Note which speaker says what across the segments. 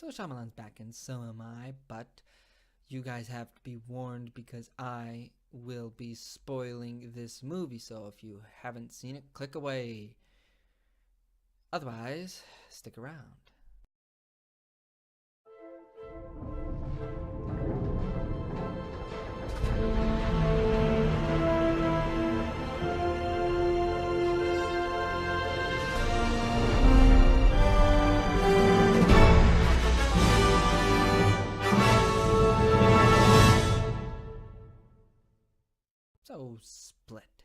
Speaker 1: So Shyamalan's back and so am I, but you guys have to be warned because I will be spoiling this movie. So if you haven't seen it, click away. Otherwise, stick around. So, Split.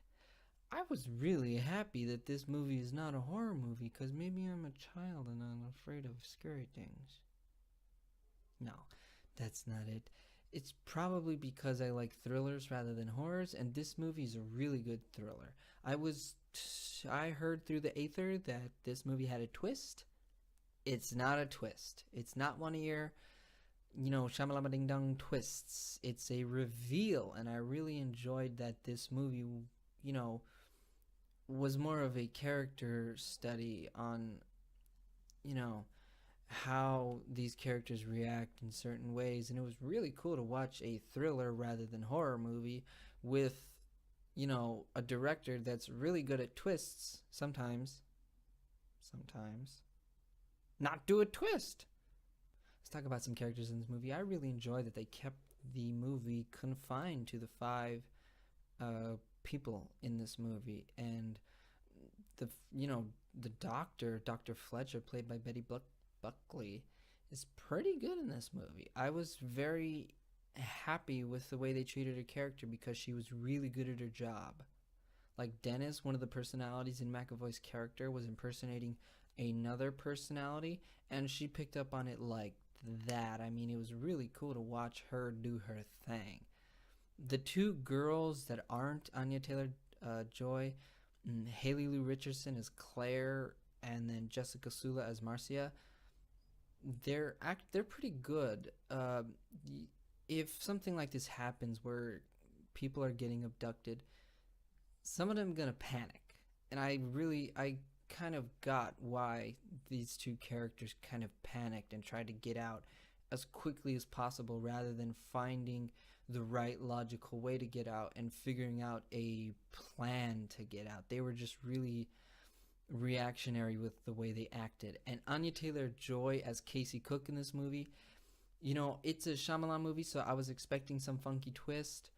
Speaker 1: I was really happy that this movie is not a horror movie because maybe I'm a child and I'm afraid of scary things. No, that's not it. It's probably because I like thrillers rather than horrors, and this movie is a really good thriller. I heard through the aether that this movie had a twist. It's not a twist. It's not one of your, shamalama ding dong twists. It's a reveal, and I really enjoyed that this movie, you know, was more of a character study on, you know, how these characters react in certain ways, and it was really cool to watch a thriller rather than horror movie with, a director that's really good at twists sometimes not do a twist. Let's talk about some characters in this movie. I really enjoy that they kept the movie confined to the five people in this movie, and the Dr. Fletcher, played by Buckley, is pretty good in this movie. I was very happy with the way they treated her character because she was really good at her job. Like Dennis, one of the personalities in McAvoy's character, was impersonating another personality, and she picked up on it like that. I mean, it was really cool to watch her do her thing. The two girls that aren't Anya Taylor-Joy, Haley Lou Richardson as Claire, and then Jessica Sula as Marcia, they're pretty good. If something like this happens where people are getting abducted, some of them are gonna panic, and I kind of got why these two characters kind of panicked and tried to get out as quickly as possible rather than finding the right logical way to get out and figuring out a plan to get out. They were just really reactionary with the way they acted. And Anya Taylor-Joy as Casey Cook in this movie, it's a Shyamalan movie, so I was expecting some funky twist.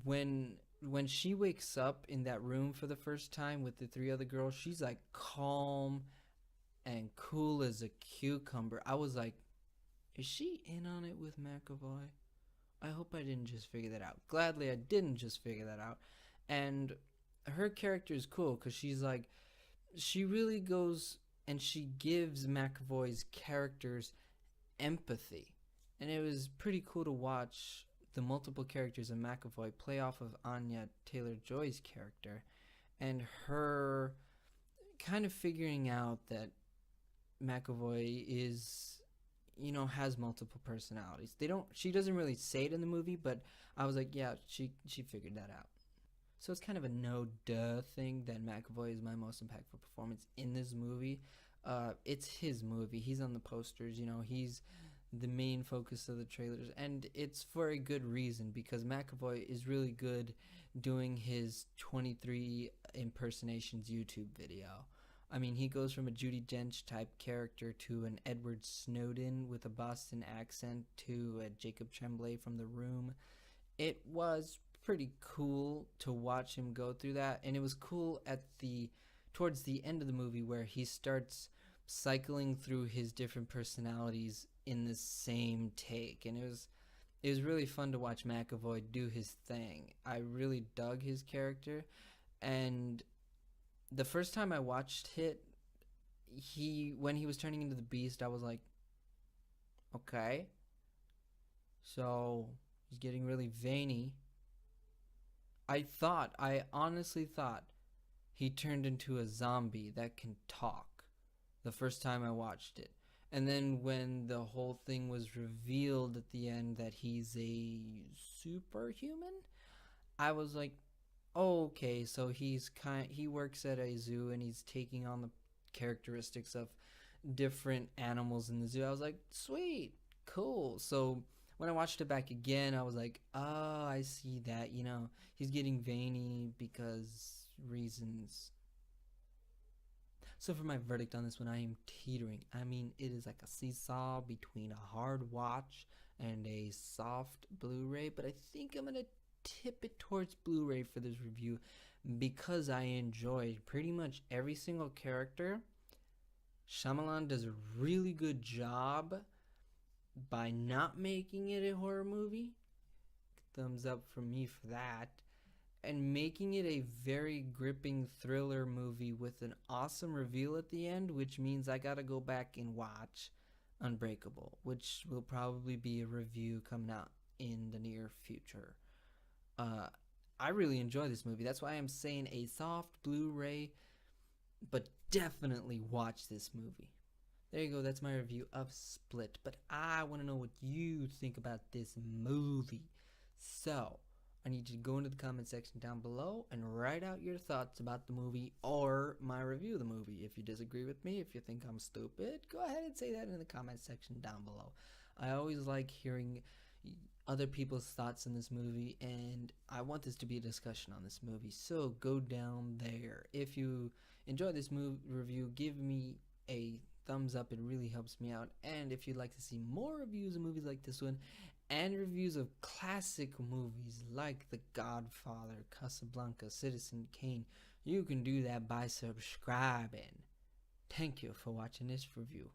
Speaker 1: When she wakes up in that room for the first time with the three other girls, she's like calm and cool as a cucumber. I was like, is she in on it with McAvoy? I hope I didn't just figure that out. Gladly, I didn't just figure that out. And her character is cool because she really goes and she gives McAvoy's characters empathy. And it was pretty cool to watch the multiple characters of McAvoy play off of Anya Taylor-Joy's character and her kind of figuring out that McAvoy is, has multiple personalities. She doesn't really say it in the movie, but I was like, yeah, she figured that out. So it's kind of a no-duh thing that McAvoy is my most impactful performance in this movie. It's his movie. He's on the posters, he's the main focus of the trailers, and it's for a good reason because McAvoy is really good doing his 23 impersonations YouTube video. I mean, he goes from a Judi Dench type character to an Edward Snowden with a Boston accent to a Jacob Tremblay from The Room. It was pretty cool to watch him go through that, and it was cool towards the end of the movie where he starts cycling through his different personalities in the same take, and it was really fun to watch McAvoy do his thing. I really dug his character, and the first time I watched it, when he was turning into the Beast, I was like, okay, so he's getting really veiny. I honestly thought he turned into a zombie that can talk the first time I watched it. And then when the whole thing was revealed at the end that he's a superhuman, I was like, oh, okay, so he works at a zoo and he's taking on the characteristics of different animals in the zoo. I was like, sweet, cool. So when I watched it back again, I was like, oh, I see that. He's getting veiny because reasons. So for my verdict on this one, I am teetering. I mean, it is like a seesaw between a hard watch and a soft Blu-ray, but I think I'm gonna tip it towards Blu-ray for this review because I enjoyed pretty much every single character. Shyamalan does a really good job by not making it a horror movie. Thumbs up from me for that. And making it a very gripping thriller movie with an awesome reveal at the end, which means I gotta go back and watch Unbreakable, which will probably be a review coming out in the near future. Uh, I really enjoy this movie. That's why I'm saying a soft Blu-ray, but definitely watch this movie. There you go, that's my review of Split. But I want to know what you think about this movie. So, I need you to go into the comment section down below and write out your thoughts about the movie or my review of the movie. If you disagree with me, if you think I'm stupid, go ahead and say that in the comment section down below. I always like hearing other people's thoughts in this movie, and I want this to be a discussion on this movie. So go down there. If you enjoy this movie review, give me a thumbs up. It really helps me out. And if you'd like to see more reviews of movies like this one and reviews of classic movies like The Godfather, Casablanca, Citizen Kane, you can do that by subscribing. Thank you for watching this review.